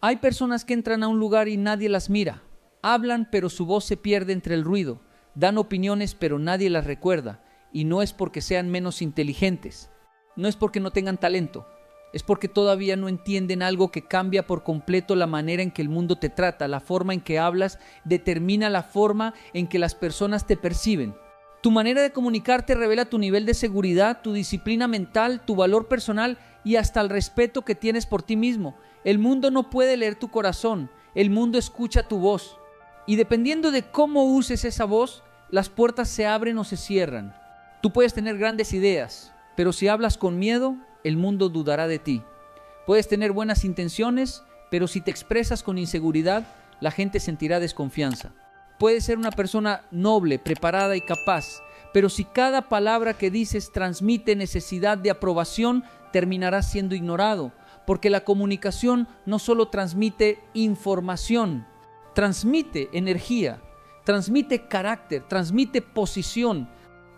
Hay personas que entran a un lugar y nadie las mira. Hablan, pero su voz se pierde entre el ruido. Dan opiniones, pero nadie las recuerda. Y no es porque sean menos inteligentes. No es porque no tengan talento. Es porque todavía no entienden algo que cambia por completo la manera en que el mundo te trata. La forma en que hablas determina la forma en que las personas te perciben. Tu manera de comunicarte revela tu nivel de seguridad, tu disciplina mental, tu valor personal y hasta el respeto que tienes por ti mismo. El mundo no puede leer tu corazón. El mundo escucha tu voz. Y dependiendo de cómo uses esa voz, las puertas se abren o se cierran. Tú puedes tener grandes ideas, pero si hablas con miedo, el mundo dudará de ti. Puedes tener buenas intenciones, pero si te expresas con inseguridad, la gente sentirá desconfianza. Puedes ser una persona noble, preparada y capaz, pero si cada palabra que dices transmite necesidad de aprobación, terminarás siendo ignorado, porque la comunicación no solo transmite información, transmite energía, transmite carácter, transmite posición.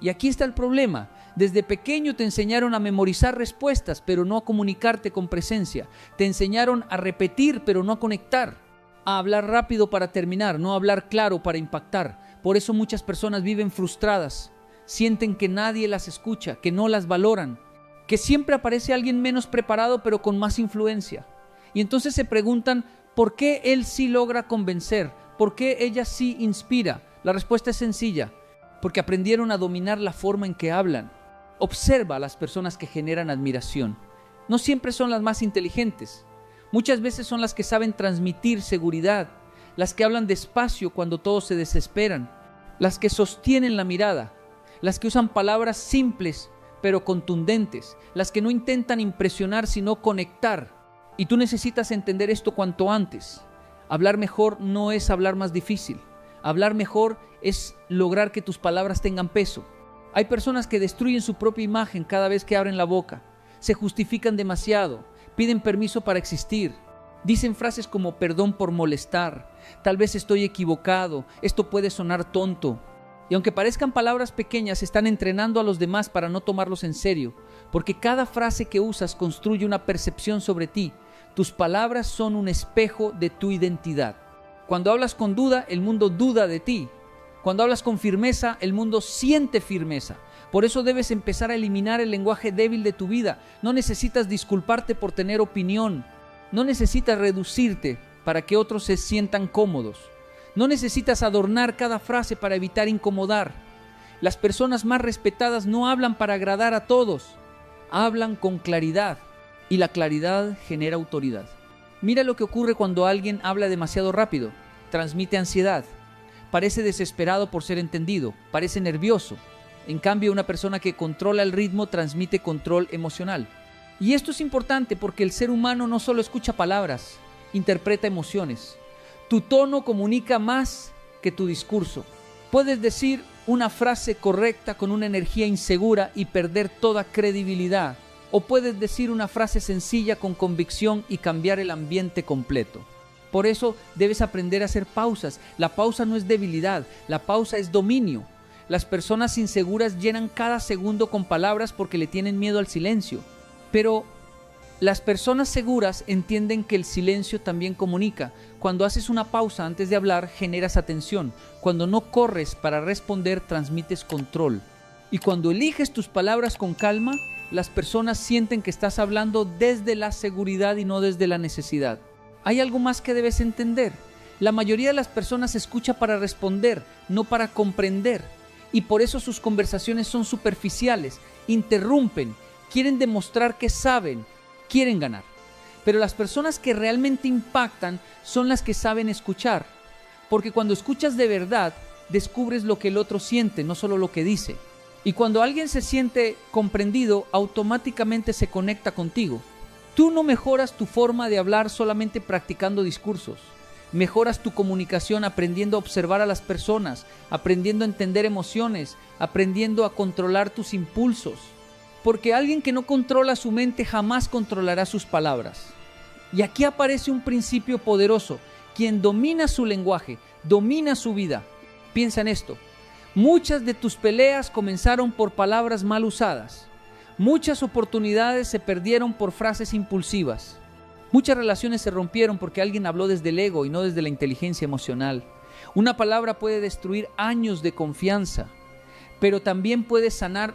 Y aquí está el problema. Desde pequeño te enseñaron a memorizar respuestas, pero no a comunicarte con presencia. Te enseñaron a repetir, pero no a conectar. A hablar rápido para terminar, no a hablar claro para impactar. Por eso muchas personas viven frustradas. Sienten que nadie las escucha, que no las valoran, que siempre aparece alguien menos preparado, pero con más influencia. Y entonces se preguntan, ¿por qué él sí logra convencer? ¿Por qué ella sí inspira? La respuesta es sencilla. Porque aprendieron a dominar la forma en que hablan. Observa a las personas que generan admiración. No siempre son las más inteligentes. Muchas veces son las que saben transmitir seguridad, las que hablan despacio cuando todos se desesperan, las que sostienen la mirada, las que usan palabras simples pero contundentes, las que no intentan impresionar sino conectar. Y tú necesitas entender esto cuanto antes. Hablar mejor no es hablar más difícil. Hablar mejor es lograr que tus palabras tengan peso. Hay personas que destruyen su propia imagen cada vez que abren la boca. Se justifican demasiado, piden permiso para existir. Dicen frases como perdón por molestar, tal vez estoy equivocado, esto puede sonar tonto. Y aunque parezcan palabras pequeñas, están entrenando a los demás para no tomarlos en serio, porque cada frase que usas construye una percepción sobre ti. Tus palabras son un espejo de tu identidad. Cuando hablas con duda, el mundo duda de ti. Cuando hablas con firmeza, el mundo siente firmeza. Por eso debes empezar a eliminar el lenguaje débil de tu vida. No necesitas disculparte por tener opinión. No necesitas reducirte para que otros se sientan cómodos. No necesitas adornar cada frase para evitar incomodar. Las personas más respetadas no hablan para agradar a todos. Hablan con claridad. Y la claridad genera autoridad. Mira lo que ocurre cuando alguien habla demasiado rápido. Transmite ansiedad. Parece desesperado por ser entendido. Parece nervioso. En cambio, una persona que controla el ritmo transmite control emocional. Y esto es importante porque el ser humano no solo escucha palabras, interpreta emociones. Tu tono comunica más que tu discurso. Puedes decir una frase correcta con una energía insegura y perder toda credibilidad. O puedes decir una frase sencilla con convicción y cambiar el ambiente completo. Por eso debes aprender a hacer pausas. La pausa no es debilidad, la pausa es dominio. Las personas inseguras llenan cada segundo con palabras porque le tienen miedo al silencio. Pero las personas seguras entienden que el silencio también comunica. Cuando haces una pausa antes de hablar, generas atención. Cuando no corres para responder, transmites control. Y cuando eliges tus palabras con calma, las personas sienten que estás hablando desde la seguridad y no desde la necesidad. Hay algo más que debes entender. La mayoría de las personas escucha para responder, no para comprender. Y por eso sus conversaciones son superficiales, interrumpen, quieren demostrar que saben, quieren ganar. Pero las personas que realmente impactan son las que saben escuchar. Porque cuando escuchas de verdad, descubres lo que el otro siente, no solo lo que dice. Y cuando alguien se siente comprendido, automáticamente se conecta contigo. Tú no mejoras tu forma de hablar solamente practicando discursos. Mejoras tu comunicación aprendiendo a observar a las personas, aprendiendo a entender emociones, aprendiendo a controlar tus impulsos. Porque alguien que no controla su mente jamás controlará sus palabras. Y aquí aparece un principio poderoso. Quien domina su lenguaje, domina su vida. Piensa en esto. Muchas de tus peleas comenzaron por palabras mal usadas. Muchas oportunidades se perdieron por frases impulsivas. Muchas relaciones se rompieron porque alguien habló desde el ego y no desde la inteligencia emocional. Una palabra puede destruir años de confianza, pero también puede sanar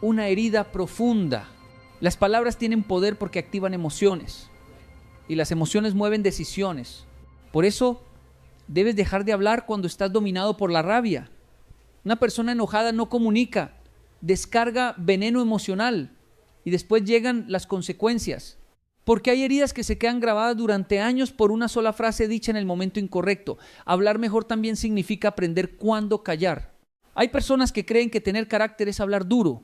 una herida profunda. Las palabras tienen poder porque activan emociones y las emociones mueven decisiones. Por eso debes dejar de hablar cuando estás dominado por la rabia. Una persona enojada no comunica, descarga veneno emocional y después llegan las consecuencias. Porque hay heridas que se quedan grabadas durante años por una sola frase dicha en el momento incorrecto. Hablar mejor también significa aprender cuándo callar. Hay personas que creen que tener carácter es hablar duro.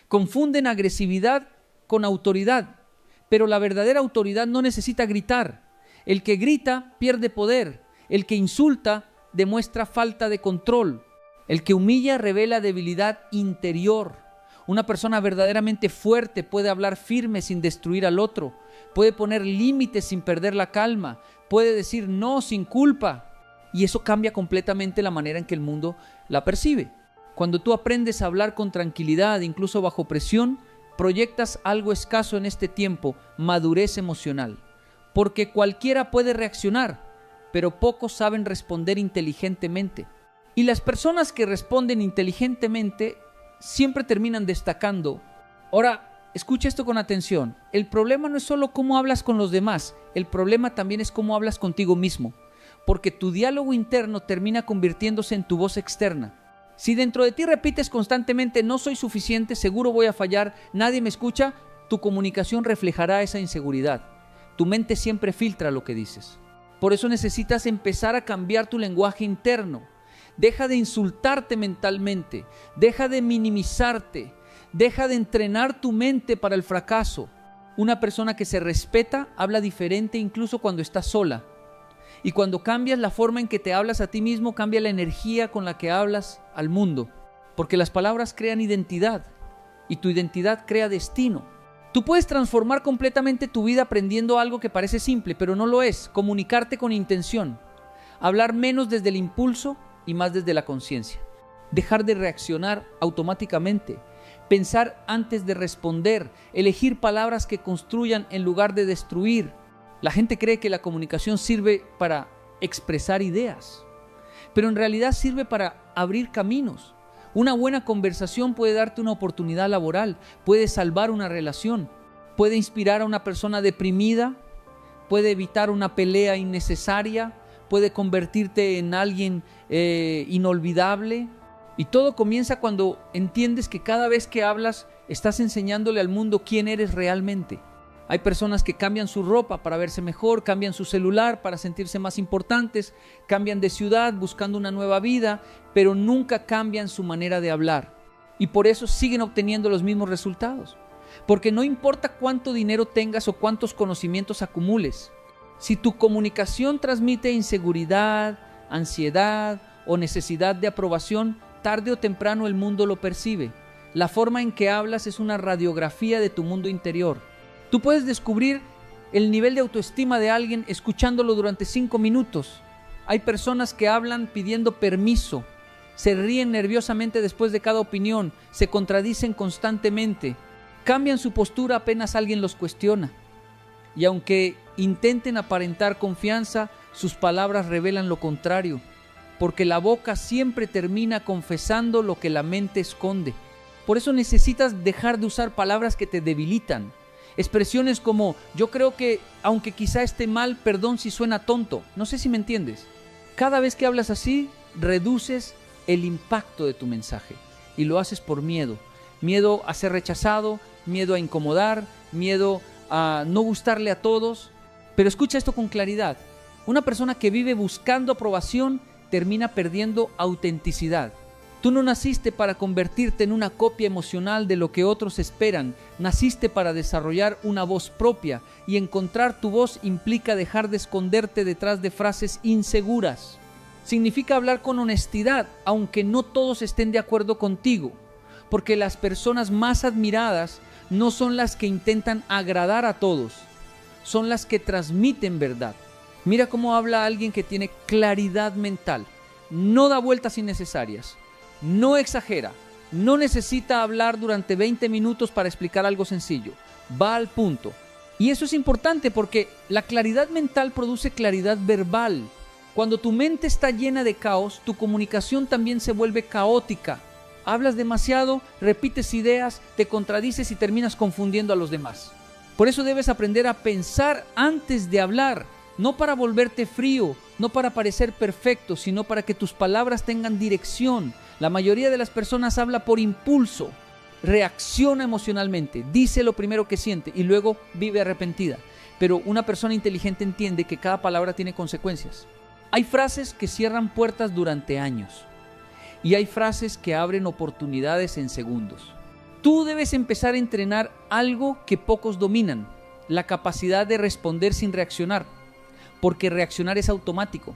Confunden agresividad con autoridad, pero la verdadera autoridad no necesita gritar. El que grita pierde poder. El que insulta demuestra falta de control. El que humilla revela debilidad interior. Una persona verdaderamente fuerte puede hablar firme sin destruir al otro. Puede poner límites sin perder la calma. Puede decir no sin culpa. Y eso cambia completamente la manera en que el mundo la percibe. Cuando tú aprendes a hablar con tranquilidad, incluso bajo presión, proyectas algo escaso en este tiempo, madurez emocional. Porque cualquiera puede reaccionar, pero pocos saben responder inteligentemente. Y las personas que responden inteligentemente siempre terminan destacando. Ahora, escucha esto con atención. El problema no es solo cómo hablas con los demás, el problema también es cómo hablas contigo mismo. Porque tu diálogo interno termina convirtiéndose en tu voz externa. Si dentro de ti repites constantemente, no soy suficiente, seguro voy a fallar, nadie me escucha, tu comunicación reflejará esa inseguridad. Tu mente siempre filtra lo que dices. Por eso necesitas empezar a cambiar tu lenguaje interno. Deja de insultarte mentalmente, deja de minimizarte, deja de entrenar tu mente para el fracaso. Una persona que se respeta habla diferente incluso cuando está sola. Y cuando cambias la forma en que te hablas a ti mismo, cambia la energía con la que hablas al mundo. Porque las palabras crean identidad y tu identidad crea destino. Tú puedes transformar completamente tu vida aprendiendo algo que parece simple, pero no lo es. Comunicarte con intención. Hablar menos desde el impulso y más desde la conciencia. Dejar de reaccionar automáticamente. Pensar antes de responder. Elegir palabras que construyan en lugar de destruir. La gente cree que la comunicación sirve para expresar ideas, pero en realidad sirve para abrir caminos. Una buena conversación puede darte una oportunidad laboral, puede salvar una relación, puede inspirar a una persona deprimida, puede evitar una pelea innecesaria, puede convertirte en alguien inolvidable. Y todo comienza cuando entiendes que cada vez que hablas estás enseñándole al mundo quién eres realmente. Hay personas que cambian su ropa para verse mejor, cambian su celular para sentirse más importantes, cambian de ciudad buscando una nueva vida, pero nunca cambian su manera de hablar. Y por eso siguen obteniendo los mismos resultados. Porque no importa cuánto dinero tengas o cuántos conocimientos acumules, si tu comunicación transmite inseguridad, ansiedad o necesidad de aprobación, tarde o temprano el mundo lo percibe. La forma en que hablas es una radiografía de tu mundo interior. Tú puedes descubrir el nivel de autoestima de alguien escuchándolo durante 5 minutos. Hay personas que hablan pidiendo permiso, se ríen nerviosamente después de cada opinión, se contradicen constantemente, cambian su postura apenas alguien los cuestiona. Y aunque intenten aparentar confianza, sus palabras revelan lo contrario, porque la boca siempre termina confesando lo que la mente esconde. Por eso necesitas dejar de usar palabras que te debilitan. Expresiones como, yo creo que, aunque quizá esté mal, perdón si suena tonto. No sé si me entiendes. Cada vez que hablas así, reduces el impacto de tu mensaje. Y lo haces por miedo. Miedo a ser rechazado, miedo a incomodar, miedo a no gustarle a todos. Pero escucha esto con claridad. Una persona que vive buscando aprobación termina perdiendo autenticidad. Tú no naciste para convertirte en una copia emocional de lo que otros esperan. Naciste para desarrollar una voz propia, y encontrar tu voz implica dejar de esconderte detrás de frases inseguras. Significa hablar con honestidad, aunque no todos estén de acuerdo contigo, porque las personas más admiradas no son las que intentan agradar a todos, son las que transmiten verdad. Mira cómo habla alguien que tiene claridad mental, no da vueltas innecesarias. No exagera, no necesita hablar durante 20 minutos para explicar algo sencillo. Va al punto. Y eso es importante porque la claridad mental produce claridad verbal. Cuando tu mente está llena de caos, tu comunicación también se vuelve caótica. Hablas demasiado, repites ideas, te contradices y terminas confundiendo a los demás. Por eso debes aprender a pensar antes de hablar, no para volverte frío, no para parecer perfecto, sino para que tus palabras tengan dirección. La mayoría de las personas habla por impulso, reacciona emocionalmente, dice lo primero que siente y luego vive arrepentida. Pero una persona inteligente entiende que cada palabra tiene consecuencias. Hay frases que cierran puertas durante años y hay frases que abren oportunidades en segundos. Tú debes empezar a entrenar algo que pocos dominan, la capacidad de responder sin reaccionar, porque reaccionar es automático.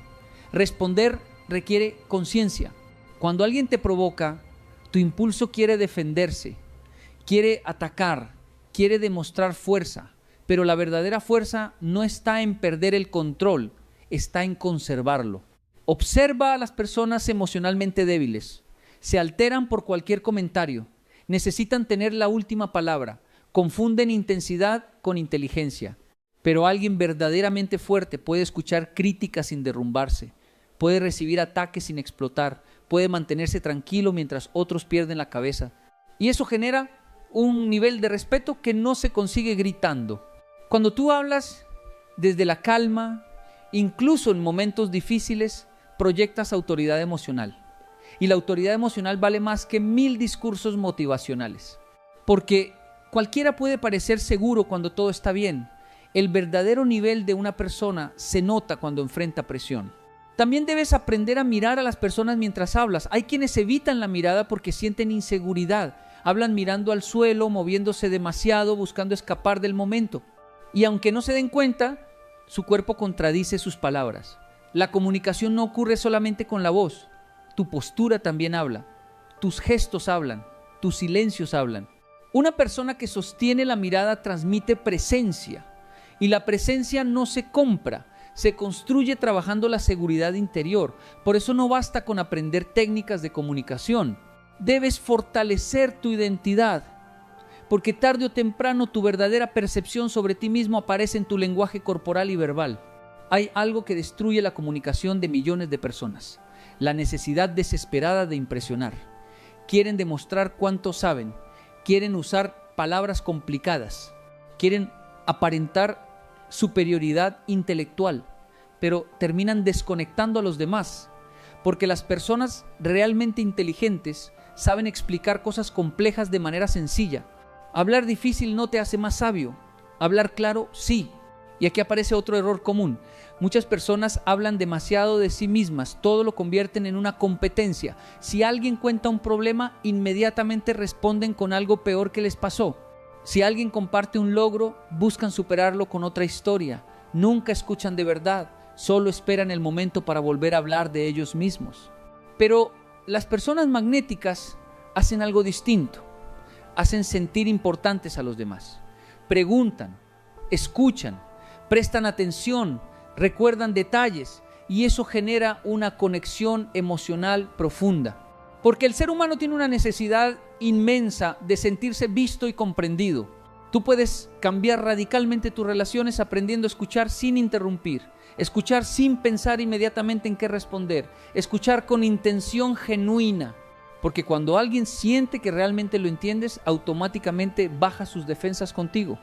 Responder requiere conciencia. Cuando alguien te provoca, tu impulso quiere defenderse, quiere atacar, quiere demostrar fuerza, pero la verdadera fuerza no está en perder el control, está en conservarlo. Observa a las personas emocionalmente débiles. Se alteran por cualquier comentario. Necesitan tener la última palabra. Confunden intensidad con inteligencia. Pero alguien verdaderamente fuerte puede escuchar críticas sin derrumbarse. Puede recibir ataques sin explotar. Puede mantenerse tranquilo mientras otros pierden la cabeza. Y eso genera un nivel de respeto que no se consigue gritando. Cuando tú hablas desde la calma, incluso en momentos difíciles, proyectas autoridad emocional. Y la autoridad emocional vale más que 1000 discursos motivacionales. Porque cualquiera puede parecer seguro cuando todo está bien. El verdadero nivel de una persona se nota cuando enfrenta presión. También debes aprender a mirar a las personas mientras hablas. Hay quienes evitan la mirada porque sienten inseguridad. Hablan mirando al suelo, moviéndose demasiado, buscando escapar del momento. Y aunque no se den cuenta, su cuerpo contradice sus palabras. La comunicación no ocurre solamente con la voz. Tu postura también habla. Tus gestos hablan. Tus silencios hablan. Una persona que sostiene la mirada transmite presencia. Y la presencia no se compra. Se construye trabajando la seguridad interior. Por eso no basta con aprender técnicas de comunicación. Debes fortalecer tu identidad. Porque tarde o temprano tu verdadera percepción sobre ti mismo aparece en tu lenguaje corporal y verbal. Hay algo que destruye la comunicación de millones de personas: la necesidad desesperada de impresionar. Quieren demostrar cuánto saben, quieren usar palabras complicadas, quieren aparentar superioridad intelectual, pero terminan desconectando a los demás, porque las personas realmente inteligentes saben explicar cosas complejas de manera sencilla. Hablar difícil no te hace más sabio, hablar claro sí. Y aquí aparece otro error común. Muchas personas hablan demasiado de sí mismas, todo lo convierten en una competencia. Si alguien cuenta un problema, inmediatamente responden con algo peor que les pasó. Si alguien comparte un logro, buscan superarlo con otra historia. Nunca escuchan de verdad, solo esperan el momento para volver a hablar de ellos mismos. Pero las personas magnéticas hacen algo distinto. Hacen sentir importantes a los demás. Preguntan, escuchan, prestan atención, recuerdan detalles y eso genera una conexión emocional profunda. Porque el ser humano tiene una necesidad inmensa de sentirse visto y comprendido. Tú puedes cambiar radicalmente tus relaciones aprendiendo a escuchar sin interrumpir, escuchar sin pensar inmediatamente en qué responder, escuchar con intención genuina. Porque cuando alguien siente que realmente lo entiendes, automáticamente baja sus defensas contigo.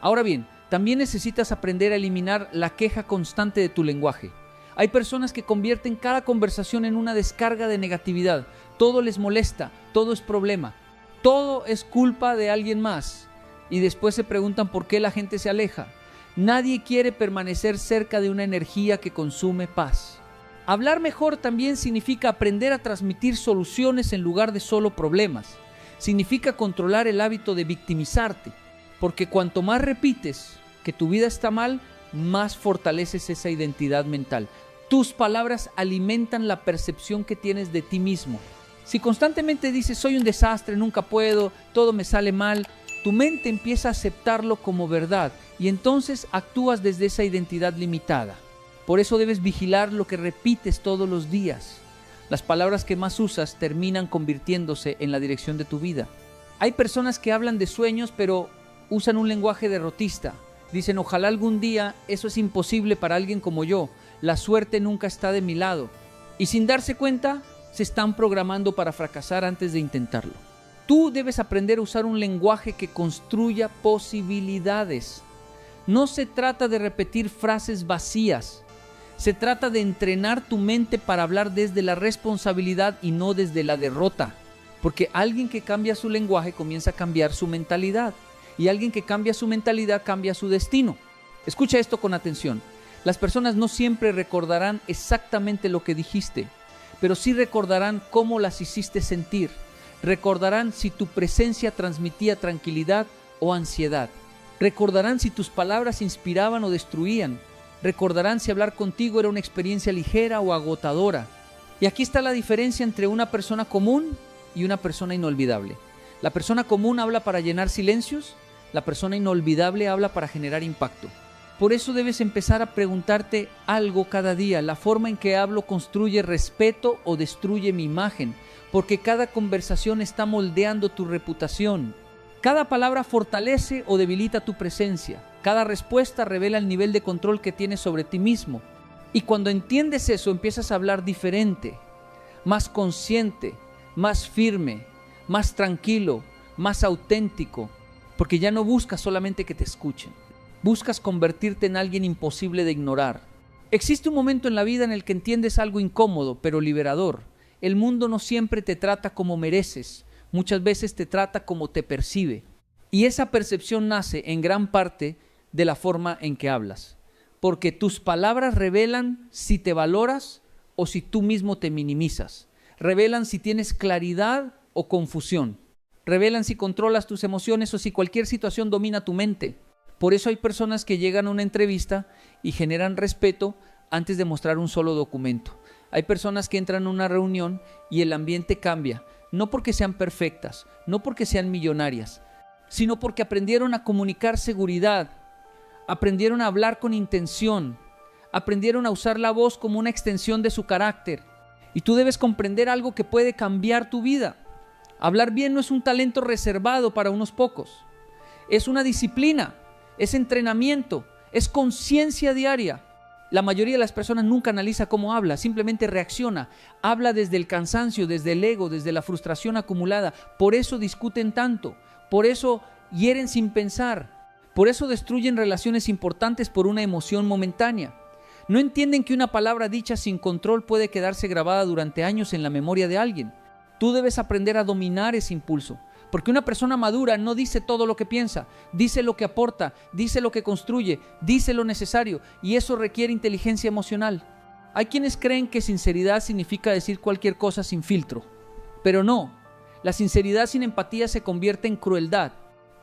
Ahora bien, también necesitas aprender a eliminar la queja constante de tu lenguaje. Hay personas que convierten cada conversación en una descarga de negatividad. Todo les molesta, todo es problema, todo es culpa de alguien más. Y después se preguntan por qué la gente se aleja. Nadie quiere permanecer cerca de una energía que consume paz. Hablar mejor también significa aprender a transmitir soluciones en lugar de solo problemas. Significa controlar el hábito de victimizarte. Porque cuanto más repites que tu vida está mal, más fortaleces esa identidad mental. Tus palabras alimentan la percepción que tienes de ti mismo. Si constantemente dices, soy un desastre, nunca puedo, todo me sale mal, tu mente empieza a aceptarlo como verdad y entonces actúas desde esa identidad limitada. Por eso debes vigilar lo que repites todos los días. Las palabras que más usas terminan convirtiéndose en la dirección de tu vida. Hay personas que hablan de sueños, pero usan un lenguaje derrotista. Dicen, ojalá algún día, eso es imposible para alguien como yo. La suerte nunca está de mi lado. Y sin darse cuenta, se están programando para fracasar antes de intentarlo. Tú debes aprender a usar un lenguaje que construya posibilidades. No se trata de repetir frases vacías. Se trata de entrenar tu mente para hablar desde la responsabilidad y no desde la derrota. Porque alguien que cambia su lenguaje comienza a cambiar su mentalidad. Y alguien que cambia su mentalidad cambia su destino. Escucha esto con atención. Las personas no siempre recordarán exactamente lo que dijiste, pero sí recordarán cómo las hiciste sentir. Recordarán si tu presencia transmitía tranquilidad o ansiedad. Recordarán si tus palabras inspiraban o destruían. Recordarán si hablar contigo era una experiencia ligera o agotadora. Y aquí está la diferencia entre una persona común y una persona inolvidable. La persona común habla para llenar silencios. La persona inolvidable habla para generar impacto. Por eso debes empezar a preguntarte algo cada día. ¿La forma en que hablo construye respeto o destruye mi imagen? Porque cada conversación está moldeando tu reputación. Cada palabra fortalece o debilita tu presencia. Cada respuesta revela el nivel de control que tienes sobre ti mismo. Y cuando entiendes eso, empiezas a hablar diferente, más consciente, más firme, más tranquilo, más auténtico. Porque ya no buscas solamente que te escuchen. Buscas convertirte en alguien imposible de ignorar. Existe un momento en la vida en el que entiendes algo incómodo, pero liberador. El mundo no siempre te trata como mereces. Muchas veces te trata como te percibe. Y esa percepción nace en gran parte de la forma en que hablas. Porque tus palabras revelan si te valoras o si tú mismo te minimizas. Revelan si tienes claridad o confusión. Revelan si controlas tus emociones o si cualquier situación domina tu mente. Por eso hay personas que llegan a una entrevista y generan respeto antes de mostrar un solo documento. Hay personas que entran a una reunión y el ambiente cambia, no porque sean perfectas, no porque sean millonarias, sino porque aprendieron a comunicar seguridad, aprendieron a hablar con intención, aprendieron a usar la voz como una extensión de su carácter. Y tú debes comprender algo que puede cambiar tu vida. Hablar bien no es un talento reservado para unos pocos. Es una disciplina, es entrenamiento, es conciencia diaria. La mayoría de las personas nunca analiza cómo habla, simplemente reacciona. Habla desde el cansancio, desde el ego, desde la frustración acumulada. Por eso discuten tanto, por eso hieren sin pensar, por eso destruyen relaciones importantes por una emoción momentánea. No entienden que una palabra dicha sin control puede quedarse grabada durante años en la memoria de alguien. Tú debes aprender a dominar ese impulso. Porque una persona madura no dice todo lo que piensa, dice lo que aporta, dice lo que construye, dice lo necesario, y eso requiere inteligencia emocional. Hay quienes creen que sinceridad significa decir cualquier cosa sin filtro, pero no. La sinceridad sin empatía se convierte en crueldad.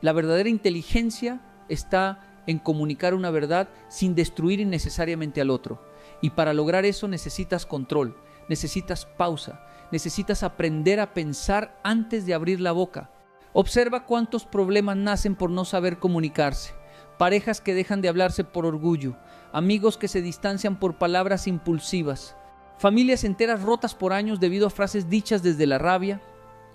La verdadera inteligencia está en comunicar una verdad sin destruir innecesariamente al otro. Y para lograr eso necesitas control, necesitas pausa, necesitas aprender a pensar antes de abrir la boca. Observa cuántos problemas nacen por no saber comunicarse. Parejas que dejan de hablarse por orgullo. Amigos que se distancian por palabras impulsivas. Familias enteras rotas por años debido a frases dichas desde la rabia.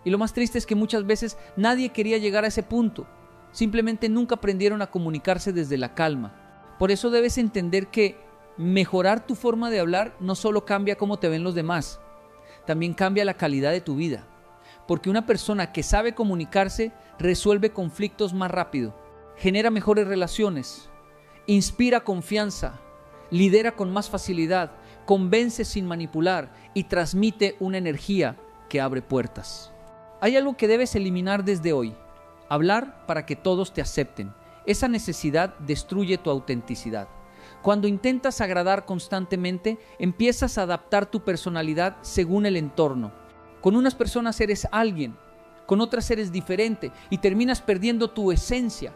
Y lo más triste es que muchas veces nadie quería llegar a ese punto. Simplemente nunca aprendieron a comunicarse desde la calma. Por eso debes entender que mejorar tu forma de hablar no solo cambia cómo te ven los demás, también cambia la calidad de tu vida. Porque una persona que sabe comunicarse resuelve conflictos más rápido, genera mejores relaciones, inspira confianza, lidera con más facilidad, convence sin manipular y transmite una energía que abre puertas. Hay algo que debes eliminar desde hoy: hablar para que todos te acepten. Esa necesidad destruye tu autenticidad. Cuando intentas agradar constantemente, empiezas a adaptar tu personalidad según el entorno. Con unas personas eres alguien, con otras eres diferente y terminas perdiendo tu esencia.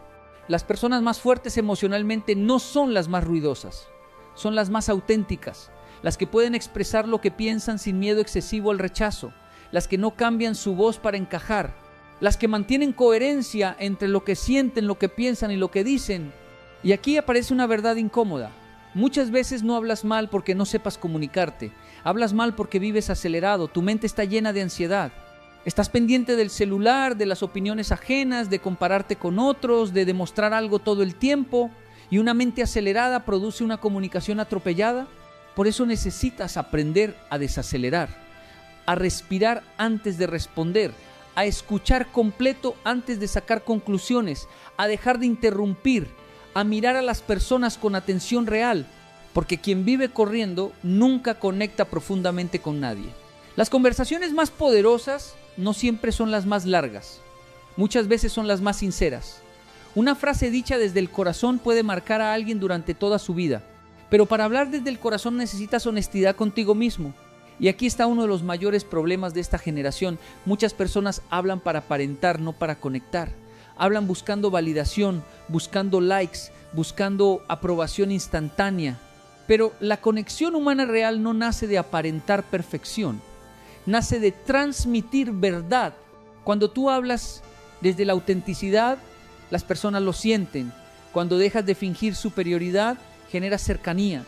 Las personas más fuertes emocionalmente no son las más ruidosas, son las más auténticas, las que pueden expresar lo que piensan sin miedo excesivo al rechazo, las que no cambian su voz para encajar, las que mantienen coherencia entre lo que sienten, lo que piensan y lo que dicen. Y aquí aparece una verdad incómoda. Muchas veces no hablas mal porque no sepas comunicarte. Hablas mal porque vives acelerado, tu mente está llena de ansiedad. Estás pendiente del celular, de las opiniones ajenas, de compararte con otros, de demostrar algo todo el tiempo. y una mente acelerada produce una comunicación atropellada. Por eso necesitas aprender a desacelerar, a respirar antes de responder, a escuchar completo antes de sacar conclusiones, a dejar de interrumpir, a mirar a las personas con atención real, porque quien vive corriendo nunca conecta profundamente con nadie. Las conversaciones más poderosas no siempre son las más largas, muchas veces son las más sinceras. Una frase dicha desde el corazón puede marcar a alguien durante toda su vida, pero para hablar desde el corazón necesitas honestidad contigo mismo. Y aquí está uno de los mayores problemas de esta generación. Muchas personas hablan para aparentar, no para conectar. Hablan buscando validación, buscando likes, buscando aprobación instantánea. Pero la conexión humana real no nace de aparentar perfección, nace de transmitir verdad. Cuando tú hablas desde la autenticidad, las personas lo sienten. Cuando dejas de fingir superioridad, generas cercanía.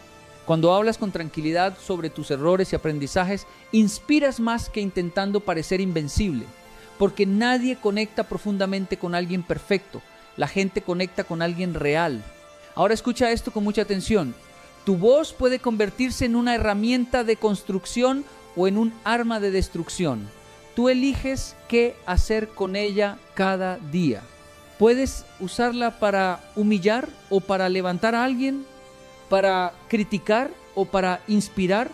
Cuando hablas con tranquilidad sobre tus errores y aprendizajes, inspiras más que intentando parecer invencible, porque nadie conecta profundamente con alguien perfecto. La gente conecta con alguien real. Ahora escucha esto con mucha atención. Tu voz puede convertirse en una herramienta de construcción o en un arma de destrucción. Tú eliges qué hacer con ella cada día. Puedes usarla para humillar o para levantar a alguien, para criticar o para inspirar,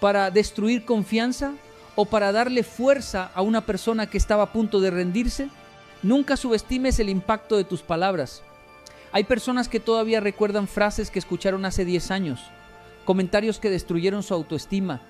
para destruir confianza o para darle fuerza a una persona que estaba a punto de rendirse. Nunca subestimes el impacto de tus palabras. Hay personas que todavía recuerdan frases que escucharon hace 10 años, comentarios que destruyeron su autoestima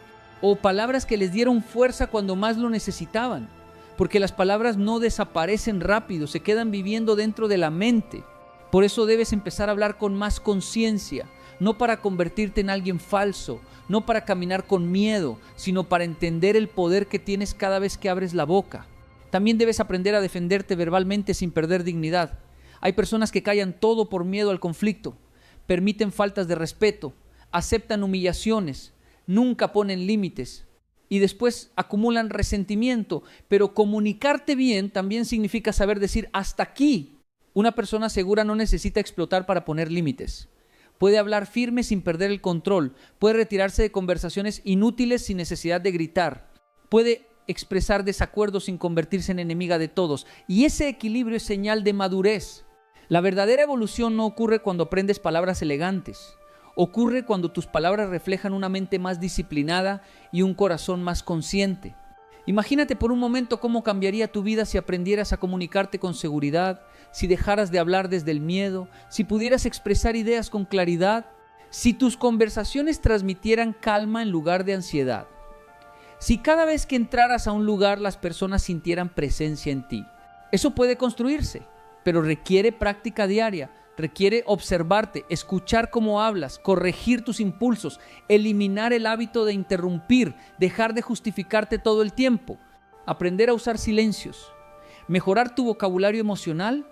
o palabras que les dieron fuerza cuando más lo necesitaban, porque las palabras no desaparecen rápido, se quedan viviendo dentro de la mente. Por eso debes empezar a hablar con más conciencia, no para convertirte en alguien falso, no para caminar con miedo, sino para entender el poder que tienes cada vez que abres la boca. También debes aprender a defenderte verbalmente sin perder dignidad. Hay personas que callan todo por miedo al conflicto, permiten faltas de respeto, aceptan humillaciones, nunca ponen límites y después acumulan resentimiento. Pero comunicarte bien también significa saber decir hasta aquí. Una persona segura no necesita explotar para poner límites. Puede hablar firme sin perder el control, puede retirarse de conversaciones inútiles sin necesidad de gritar, puede expresar desacuerdo sin convertirse en enemiga de todos. Y ese equilibrio es señal de madurez. La verdadera evolución no ocurre cuando aprendes palabras elegantes. Ocurre cuando tus palabras reflejan una mente más disciplinada y un corazón más consciente. Imagínate por un momento cómo cambiaría tu vida si aprendieras a comunicarte con seguridad, si dejaras de hablar desde el miedo, si pudieras expresar ideas con claridad, si tus conversaciones transmitieran calma en lugar de ansiedad, si cada vez que entraras a un lugar las personas sintieran presencia en ti. Eso puede construirse, pero requiere práctica diaria, requiere observarte, escuchar cómo hablas, corregir tus impulsos, eliminar el hábito de interrumpir, dejar de justificarte todo el tiempo, aprender a usar silencios, mejorar tu vocabulario emocional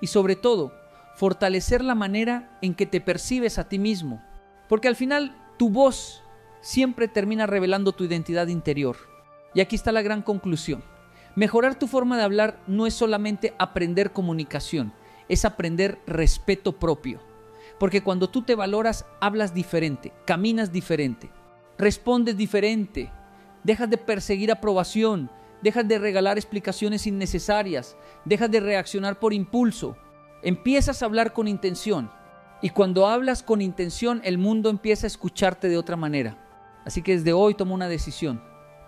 y sobre todo, fortalecer la manera en que te percibes a ti mismo, porque al final tu voz siempre termina revelando tu identidad interior. Y aquí está la gran conclusión. Mejorar tu forma de hablar no es solamente aprender comunicación, es aprender respeto propio. Porque cuando tú te valoras, hablas diferente, caminas diferente, respondes diferente, dejas de perseguir aprobación, dejas de regalar explicaciones innecesarias, dejas de reaccionar por impulso, empiezas a hablar con intención. Y cuando hablas con intención, el mundo empieza a escucharte de otra manera. Así que desde hoy toma una decisión.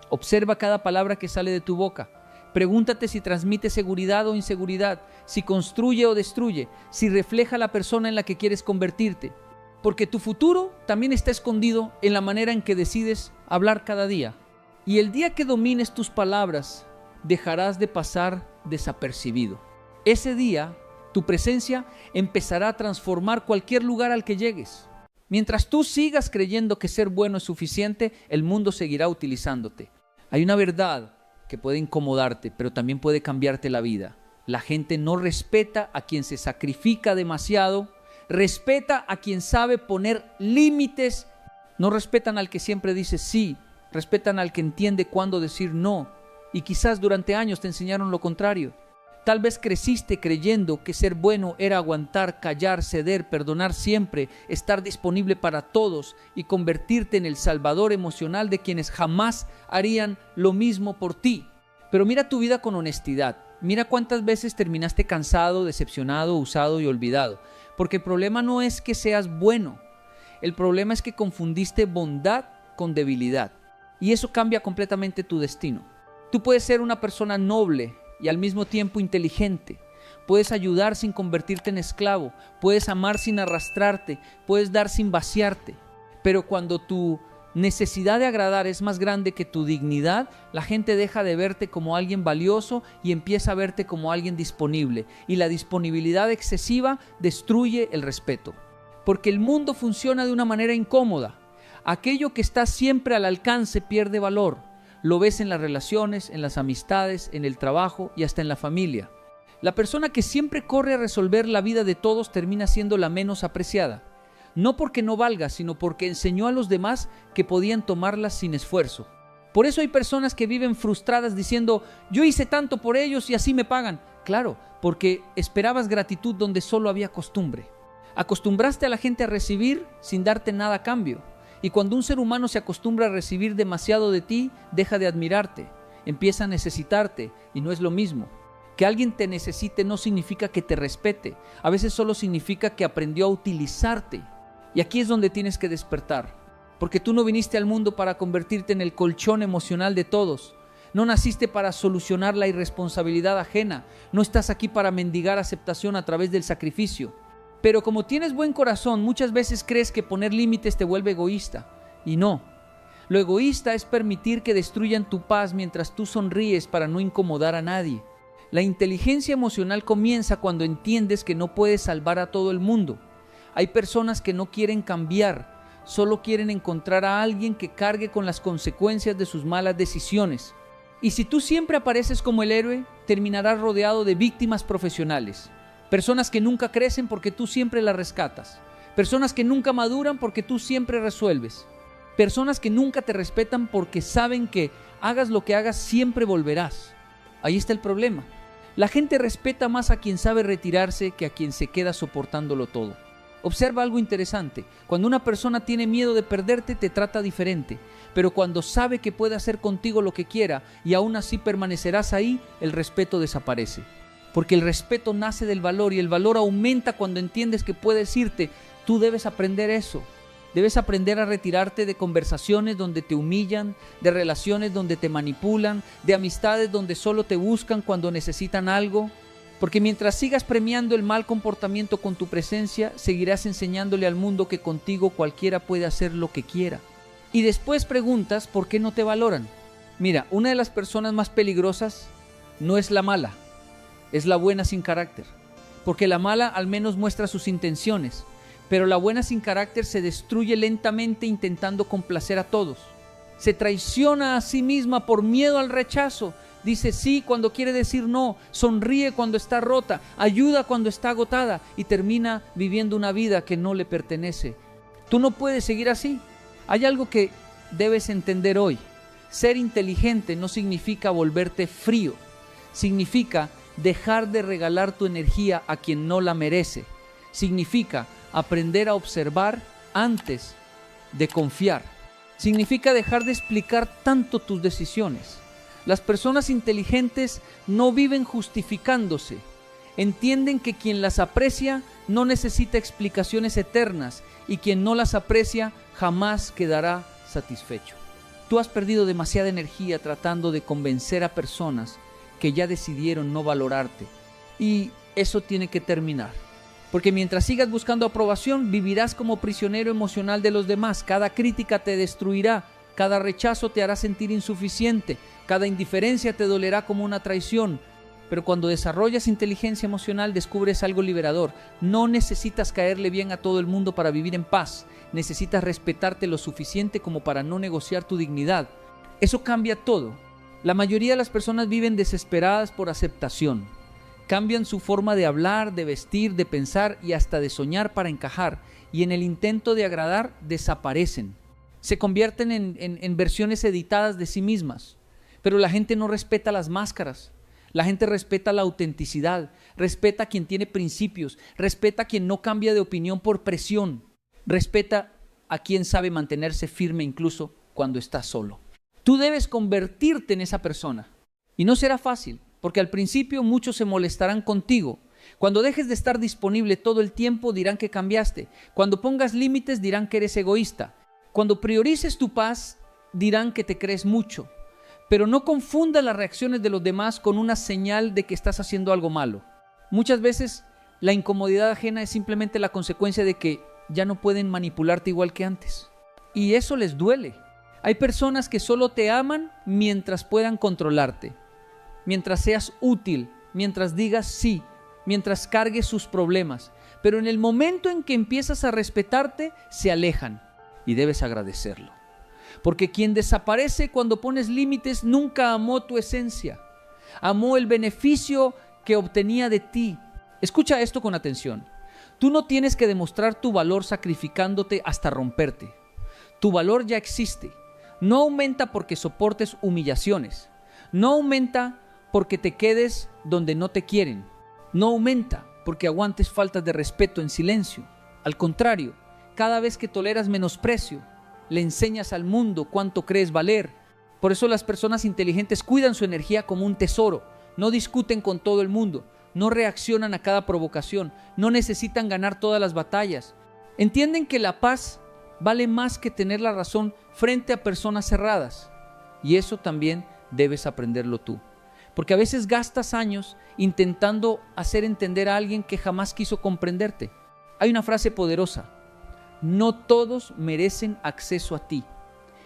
Observa cada palabra que sale de tu boca. Pregúntate si transmite seguridad o inseguridad, si construye o destruye, si refleja la persona en la que quieres convertirte. Porque tu futuro también está escondido en la manera en que decides hablar cada día. Y el día que domines tus palabras, dejarás de pasar desapercibido. Ese día, tu presencia empezará a transformar cualquier lugar al que llegues. Mientras tú sigas creyendo que ser bueno es suficiente, el mundo seguirá utilizándote. Hay una verdad que puede incomodarte, pero también puede cambiarte la vida. La gente no respeta a quien se sacrifica demasiado, respeta a quien sabe poner límites, no respetan al que siempre dice sí, respetan al que entiende cuándo decir no, y quizás durante años te enseñaron lo contrario. Tal vez creciste creyendo que ser bueno era aguantar, callar, ceder, perdonar siempre, estar disponible para todos y convertirte en el salvador emocional de quienes jamás harían lo mismo por ti. Pero mira tu vida con honestidad. Mira cuántas veces terminaste cansado, decepcionado, usado y olvidado. Porque el problema no es que seas bueno. El problema es que confundiste bondad con debilidad. Y eso cambia completamente tu destino. Tú puedes ser una persona noble y al mismo tiempo inteligente. Puedes ayudar sin convertirte en esclavo. Puedes amar sin arrastrarte. Puedes dar sin vaciarte. Pero cuando tu necesidad de agradar es más grande que tu dignidad, la gente deja de verte como alguien valioso y empieza a verte como alguien disponible. Y la disponibilidad excesiva destruye el respeto. Porque el mundo funciona de una manera incómoda. Aquello que está siempre al alcance pierde valor. Lo ves en las relaciones, en las amistades, en el trabajo y hasta en la familia. La persona que siempre corre a resolver la vida de todos termina siendo la menos apreciada. No porque no valga, sino porque enseñó a los demás que podían tomarlas sin esfuerzo. Por eso hay personas que viven frustradas diciendo, yo hice tanto por ellos y así me pagan. Claro, porque esperabas gratitud donde solo había costumbre. Acostumbraste a la gente a recibir sin darte nada a cambio. Y cuando un ser humano se acostumbra a recibir demasiado de ti, deja de admirarte, empieza a necesitarte y no es lo mismo. Que alguien te necesite no significa que te respete, a veces solo significa que aprendió a utilizarte. Y aquí es donde tienes que despertar, porque tú no viniste al mundo para convertirte en el colchón emocional de todos. No naciste para solucionar la irresponsabilidad ajena, no estás aquí para mendigar aceptación a través del sacrificio. Pero como tienes buen corazón, muchas veces crees que poner límites te vuelve egoísta. Y no. Lo egoísta es permitir que destruyan tu paz mientras tú sonríes para no incomodar a nadie. La inteligencia emocional comienza cuando entiendes que no puedes salvar a todo el mundo. Hay personas que no quieren cambiar, solo quieren encontrar a alguien que cargue con las consecuencias de sus malas decisiones. Y si tú siempre apareces como el héroe, terminarás rodeado de víctimas profesionales. Personas que nunca crecen porque tú siempre las rescatas. Personas que nunca maduran porque tú siempre resuelves. Personas que nunca te respetan porque saben que hagas lo que hagas siempre volverás. Ahí está el problema. La gente respeta más a quien sabe retirarse que a quien se queda soportándolo todo. Observa algo interesante. Cuando una persona tiene miedo de perderte, te trata diferente. Pero cuando sabe que puede hacer contigo lo que quiera y aún así permanecerás ahí, el respeto desaparece. Porque el respeto nace del valor y el valor aumenta cuando entiendes que puedes irte. Tú debes aprender eso. Debes aprender a retirarte de conversaciones donde te humillan, de relaciones donde te manipulan, de amistades donde solo te buscan cuando necesitan algo. Porque mientras sigas premiando el mal comportamiento con tu presencia, seguirás enseñándole al mundo que contigo cualquiera puede hacer lo que quiera. Y después preguntas por qué no te valoran. Mira, una de las personas más peligrosas no es la mala. Es la buena sin carácter, porque la mala al menos muestra sus intenciones, pero la buena sin carácter se destruye lentamente intentando complacer a todos. Se traiciona a sí misma por miedo al rechazo, dice sí cuando quiere decir no, sonríe cuando está rota, ayuda cuando está agotada y termina viviendo una vida que no le pertenece. Tú no puedes seguir así. Hay algo que debes entender hoy. Ser inteligente no significa volverte frío, significa dejar de regalar tu energía a quien no la merece. Significa aprender a observar antes de confiar. Significa dejar de explicar tanto tus decisiones. Las personas inteligentes no viven justificándose. Entienden que quien las aprecia no necesita explicaciones eternas y quien no las aprecia jamás quedará satisfecho. Tú has perdido demasiada energía tratando de convencer a personas que ya decidieron no valorarte. Y eso tiene que terminar. Porque mientras sigas buscando aprobación, vivirás como prisionero emocional de los demás. Cada crítica te destruirá, cada rechazo te hará sentir insuficiente, cada indiferencia te dolerá como una traición. Pero cuando desarrollas inteligencia emocional, descubres algo liberador. No necesitas caerle bien a todo el mundo para vivir en paz. Necesitas respetarte lo suficiente como para no negociar tu dignidad. Eso cambia todo. La mayoría de las personas viven desesperadas por aceptación. Cambian su forma de hablar, de vestir, de pensar y hasta de soñar para encajar. Y en el intento de agradar, desaparecen. Se convierten en versiones editadas de sí mismas. Pero la gente no respeta las máscaras. La gente respeta la autenticidad, respeta a quien tiene principios, respeta a quien no cambia de opinión por presión, respeta a quien sabe mantenerse firme incluso cuando está solo. Tú debes convertirte en esa persona. Y no será fácil, porque al principio muchos se molestarán contigo. Cuando dejes de estar disponible todo el tiempo dirán que cambiaste. Cuando pongas límites dirán que eres egoísta. Cuando priorices tu paz dirán que te crees mucho. Pero no confundas las reacciones de los demás con una señal de que estás haciendo algo malo. Muchas veces la incomodidad ajena es simplemente la consecuencia de que ya no pueden manipularte igual que antes. Y eso les duele. Hay personas que solo te aman mientras puedan controlarte, mientras seas útil, mientras digas sí, mientras cargues sus problemas. Pero en el momento en que empiezas a respetarte, se alejan y debes agradecerlo. Porque quien desaparece cuando pones límites nunca amó tu esencia, amó el beneficio que obtenía de ti. Escucha esto con atención. Tú no tienes que demostrar tu valor sacrificándote hasta romperte. Tu valor ya existe. No aumenta porque soportes humillaciones. No aumenta porque te quedes donde no te quieren. No aumenta porque aguantes faltas de respeto en silencio. Al contrario, cada vez que toleras menosprecio, le enseñas al mundo cuánto crees valer. Por eso las personas inteligentes cuidan su energía como un tesoro. No discuten con todo el mundo. No reaccionan a cada provocación. No necesitan ganar todas las batallas. Entienden que la paz vale más que tener la razón frente a personas cerradas. Y eso también debes aprenderlo tú. Porque a veces gastas años intentando hacer entender a alguien que jamás quiso comprenderte. Hay una frase poderosa: no todos merecen acceso a ti.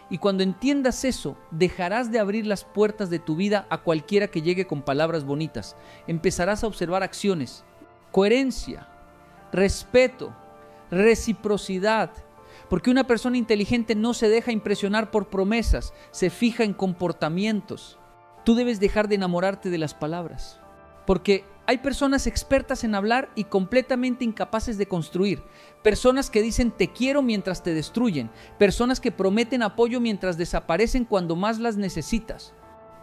Y cuando entiendas eso, dejarás de abrir las puertas de tu vida a cualquiera que llegue con palabras bonitas. Empezarás a observar acciones, coherencia, respeto, reciprocidad. Porque una persona inteligente no se deja impresionar por promesas, se fija en comportamientos. Tú debes dejar de enamorarte de las palabras. Porque hay personas expertas en hablar y completamente incapaces de construir. Personas que dicen te quiero mientras te destruyen. Personas que prometen apoyo mientras desaparecen cuando más las necesitas.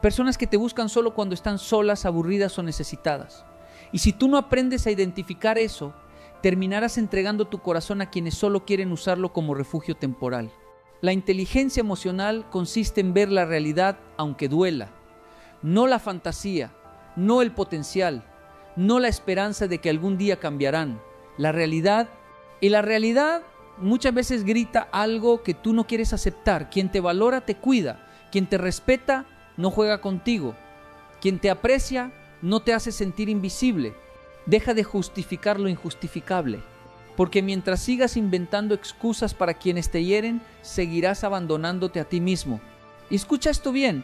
Personas que te buscan solo cuando están solas, aburridas o necesitadas. Y si tú no aprendes a identificar eso, terminarás entregando tu corazón a quienes solo quieren usarlo como refugio temporal. La inteligencia emocional consiste en ver la realidad aunque duela. No la fantasía, no el potencial, no la esperanza de que algún día cambiarán. La realidad, y la realidad muchas veces grita algo que tú no quieres aceptar. Quien te valora te cuida, quien te respeta no juega contigo, quien te aprecia no te hace sentir invisible. Deja de justificar lo injustificable, porque mientras sigas inventando excusas para quienes te hieren, seguirás abandonándote a ti mismo. Y escucha esto bien.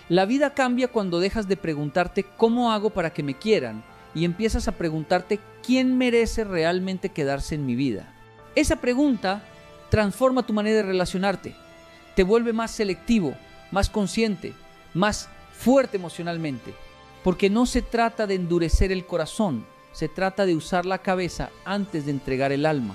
La vida cambia cuando dejas de preguntarte ¿cómo hago para que me quieran? Y empiezas a preguntarte ¿quién merece realmente quedarse en mi vida? Esa pregunta transforma tu manera de relacionarte, te vuelve más selectivo, más consciente, más fuerte emocionalmente, porque no se trata de endurecer el corazón, se trata de usar la cabeza antes de entregar el alma.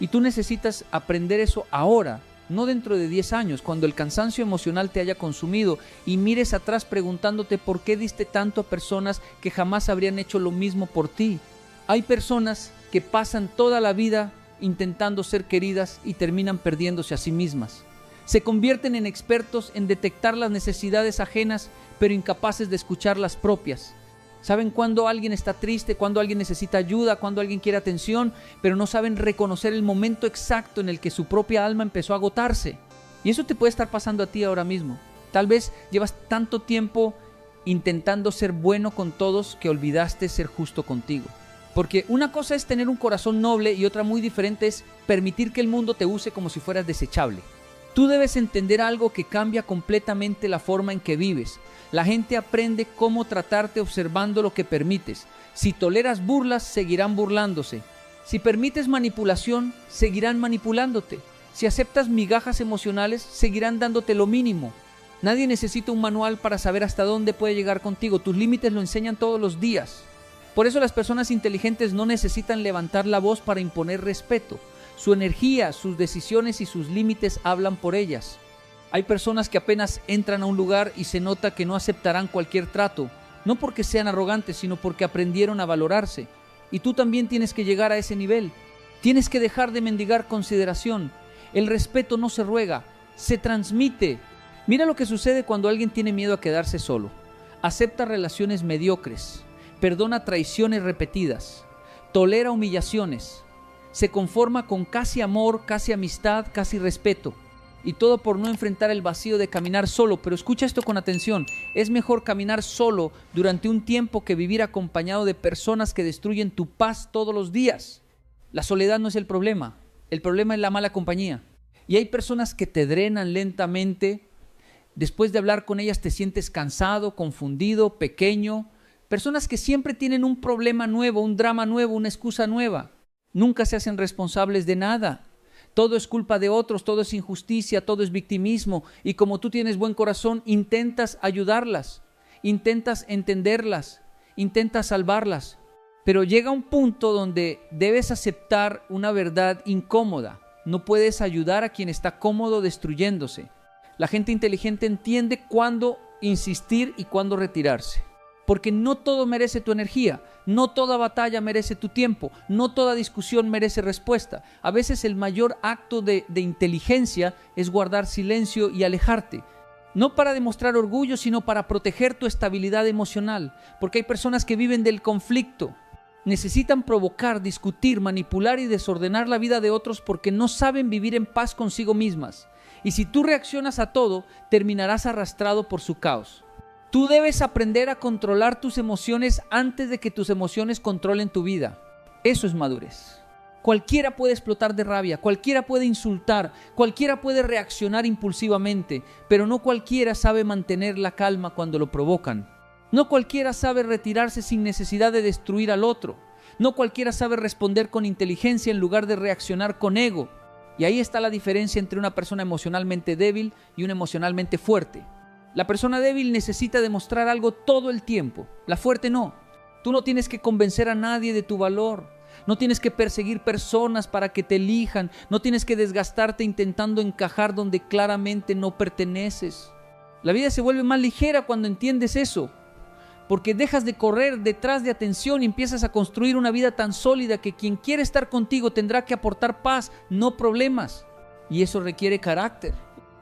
Y tú necesitas aprender eso ahora, no dentro de 10 años, cuando el cansancio emocional te haya consumido y mires atrás preguntándote por qué diste tanto a personas que jamás habrían hecho lo mismo por ti. Hay personas que pasan toda la vida intentando ser queridas y terminan perdiéndose a sí mismas. Se convierten en expertos en detectar las necesidades ajenas, pero incapaces de escuchar las propias. Saben cuándo alguien está triste, cuándo alguien necesita ayuda, cuándo alguien quiere atención, pero no saben reconocer el momento exacto en el que su propia alma empezó a agotarse. Y eso te puede estar pasando a ti ahora mismo. Tal vez llevas tanto tiempo intentando ser bueno con todos que olvidaste ser justo contigo. Porque una cosa es tener un corazón noble y otra muy diferente es permitir que el mundo te use como si fueras desechable. Tú debes entender algo que cambia completamente la forma en que vives. La gente aprende cómo tratarte observando lo que permites. Si toleras burlas, seguirán burlándose. Si permites manipulación, seguirán manipulándote. Si aceptas migajas emocionales, seguirán dándote lo mínimo. Nadie necesita un manual para saber hasta dónde puede llegar contigo. Tus límites lo enseñan todos los días. Por eso las personas inteligentes no necesitan levantar la voz para imponer respeto. Su energía, sus decisiones y sus límites hablan por ellas. Hay personas que apenas entran a un lugar y se nota que no aceptarán cualquier trato. no porque sean arrogantes, sino porque aprendieron a valorarse. Y tú también tienes que llegar a ese nivel. Tienes que dejar de mendigar consideración. El respeto no se ruega, se transmite. Mira lo que sucede cuando alguien tiene miedo a quedarse solo. Acepta relaciones mediocres, perdona traiciones repetidas, tolera humillaciones, se conforma con casi amor, casi amistad, casi respeto. Y todo por no enfrentar el vacío de caminar solo. Pero escucha esto con atención. Es mejor caminar solo durante un tiempo que vivir acompañado de personas que destruyen tu paz todos los días. La soledad no es el problema es la mala compañía. Y hay personas que te drenan lentamente. Después de hablar con ellas te sientes cansado, confundido, pequeño. Personas que siempre tienen un problema nuevo, un drama nuevo, una excusa nueva. Nunca se hacen responsables de nada. Todo es culpa de otros, todo es injusticia, todo es victimismo. Y como tú tienes buen corazón, intentas ayudarlas, intentas entenderlas, intentas salvarlas. Pero llega un punto donde debes aceptar una verdad incómoda. No puedes ayudar a quien está cómodo destruyéndose. La gente inteligente entiende cuándo insistir y cuándo retirarse. Porque no todo merece tu energía, no toda batalla merece tu tiempo, no toda discusión merece respuesta. A veces el mayor acto de inteligencia es guardar silencio y alejarte. No para demostrar orgullo, sino para proteger tu estabilidad emocional. Porque hay personas que viven del conflicto. Necesitan provocar, discutir, manipular y desordenar la vida de otros porque no saben vivir en paz consigo mismas. Y si tú reaccionas a todo, terminarás arrastrado por su caos. Tú debes aprender a controlar tus emociones antes de que tus emociones controlen tu vida. Eso es madurez. Cualquiera puede explotar de rabia, cualquiera puede insultar, cualquiera puede reaccionar impulsivamente, pero no cualquiera sabe mantener la calma cuando lo provocan. No cualquiera sabe retirarse sin necesidad de destruir al otro. No cualquiera sabe responder con inteligencia en lugar de reaccionar con ego. Y ahí está la diferencia entre una persona emocionalmente débil y una emocionalmente fuerte. La persona débil necesita demostrar algo todo el tiempo. La fuerte no. Tú no tienes que convencer a nadie de tu valor. No tienes que perseguir personas para que te elijan. No tienes que desgastarte intentando encajar donde claramente no perteneces. La vida se vuelve más ligera cuando entiendes eso. Porque dejas de correr detrás de atención y empiezas a construir una vida tan sólida que quien quiere estar contigo tendrá que aportar paz, no problemas. Y eso requiere carácter.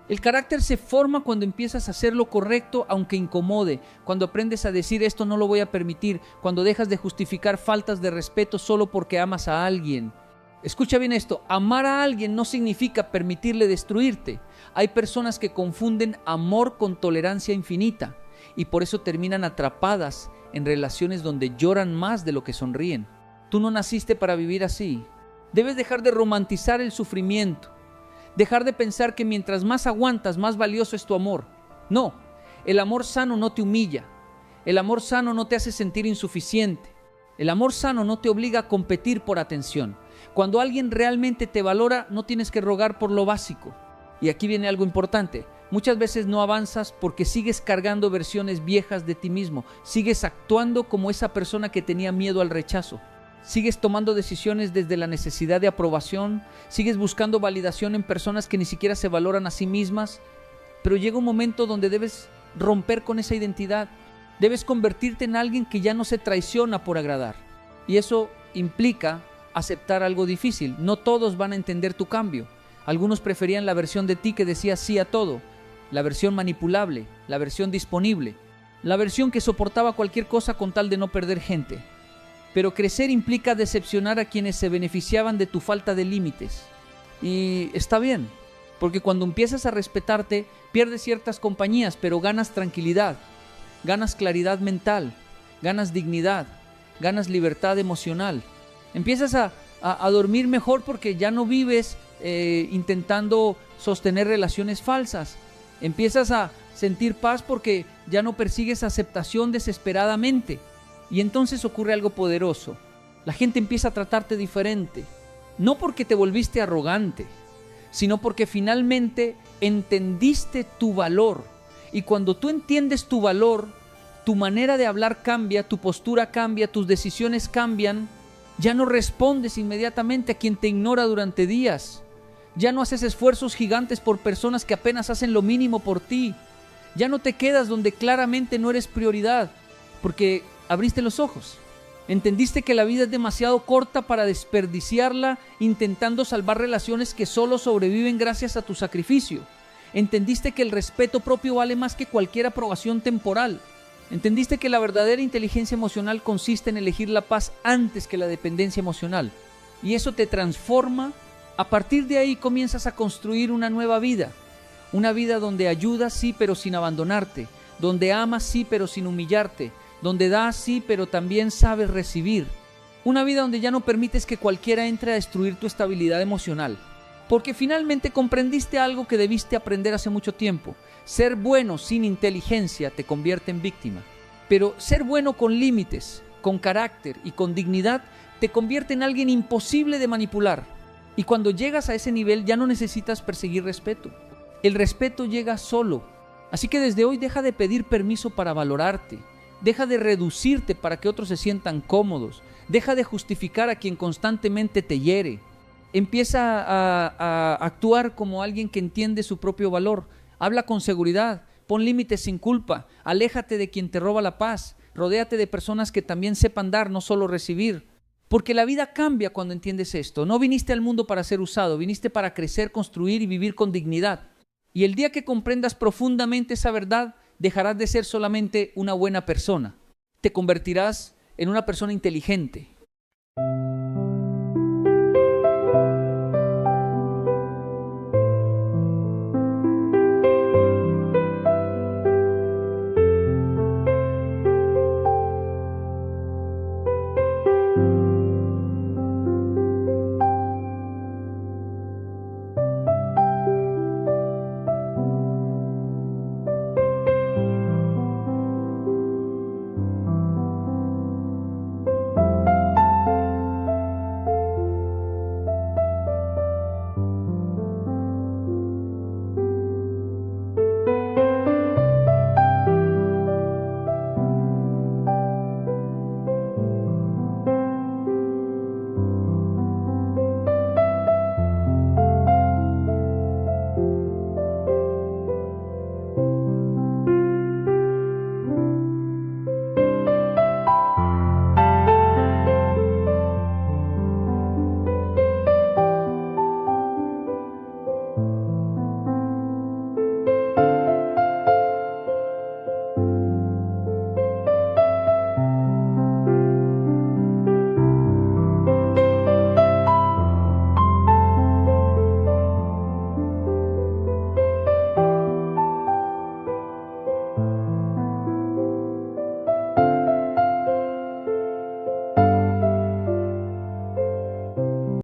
El carácter se forma cuando empiezas a hacer lo correcto aunque incomode, cuando aprendes a decir esto no lo voy a permitir, cuando dejas de justificar faltas de respeto solo porque amas a alguien. Escucha bien esto, amar a alguien no significa permitirle destruirte. Hay personas que confunden amor con tolerancia infinita y por eso terminan atrapadas en relaciones donde lloran más de lo que sonríen. Tú no naciste para vivir así. Debes dejar de romantizar el sufrimiento. Dejar de pensar que mientras más aguantas, más valioso es tu amor. No, el amor sano no te humilla. El amor sano no te hace sentir insuficiente. El amor sano no te obliga a competir por atención. Cuando alguien realmente te valora, no tienes que rogar por lo básico. Y aquí viene algo importante. Muchas veces no avanzas porque sigues cargando versiones viejas de ti mismo. Sigues actuando como esa persona que tenía miedo al rechazo. Sigues tomando decisiones desde la necesidad de aprobación, sigues buscando validación en personas que ni siquiera se valoran a sí mismas, pero llega un momento donde debes romper con esa identidad, debes convertirte en alguien que ya no se traiciona por agradar. Y eso implica aceptar algo difícil. No todos van a entender tu cambio. Algunos preferían la versión de ti que decía sí a todo, la versión manipulable, la versión disponible, la versión que soportaba cualquier cosa con tal de no perder gente. Pero crecer implica decepcionar a quienes se beneficiaban de tu falta de límites. Y está bien, porque cuando empiezas a respetarte, pierdes ciertas compañías, pero ganas tranquilidad, ganas claridad mental, ganas dignidad, ganas libertad emocional. Empiezas a dormir mejor porque ya no vives intentando sostener relaciones falsas. Empiezas a sentir paz porque ya no persigues aceptación desesperadamente. Y entonces ocurre algo poderoso. La gente empieza a tratarte diferente. No porque te volviste arrogante, sino porque finalmente entendiste tu valor. Y cuando tú entiendes tu valor, tu manera de hablar cambia, tu postura cambia, tus decisiones cambian. Ya no respondes inmediatamente a quien te ignora durante días. Ya no haces esfuerzos gigantes por personas que apenas hacen lo mínimo por ti. Ya no te quedas donde claramente no eres prioridad. porque abriste los ojos. Entendiste que la vida es demasiado corta para desperdiciarla intentando salvar relaciones que solo sobreviven gracias a tu sacrificio. Entendiste que el respeto propio vale más que cualquier aprobación temporal. Entendiste que la verdadera inteligencia emocional consiste en elegir la paz antes que la dependencia emocional. Y eso te transforma. A partir de ahí comienzas a construir una nueva vida. Una vida donde ayudas sí, pero sin abandonarte. Donde amas sí, pero sin humillarte. Donde das sí, pero también sabes recibir. Una vida donde ya no permites que cualquiera entre a destruir tu estabilidad emocional. Porque finalmente comprendiste algo que debiste aprender hace mucho tiempo. Ser bueno sin inteligencia te convierte en víctima. Pero ser bueno con límites, con carácter y con dignidad te convierte en alguien imposible de manipular. Y cuando llegas a ese nivel ya no necesitas perseguir respeto. El respeto llega solo. Así que desde hoy deja de pedir permiso para valorarte. Deja de reducirte para que otros se sientan cómodos. Deja de justificar a quien constantemente te hiere. Empieza a actuar como alguien que entiende su propio valor. Habla con seguridad. Pon límites sin culpa. Aléjate de quien te roba la paz. Rodéate de personas que también sepan dar, no solo recibir. Porque la vida cambia cuando entiendes esto. No viniste al mundo para ser usado. Viniste para crecer, construir y vivir con dignidad. Y el día que comprendas profundamente esa verdad, dejarás de ser solamente una buena persona. Te convertirás en una persona inteligente,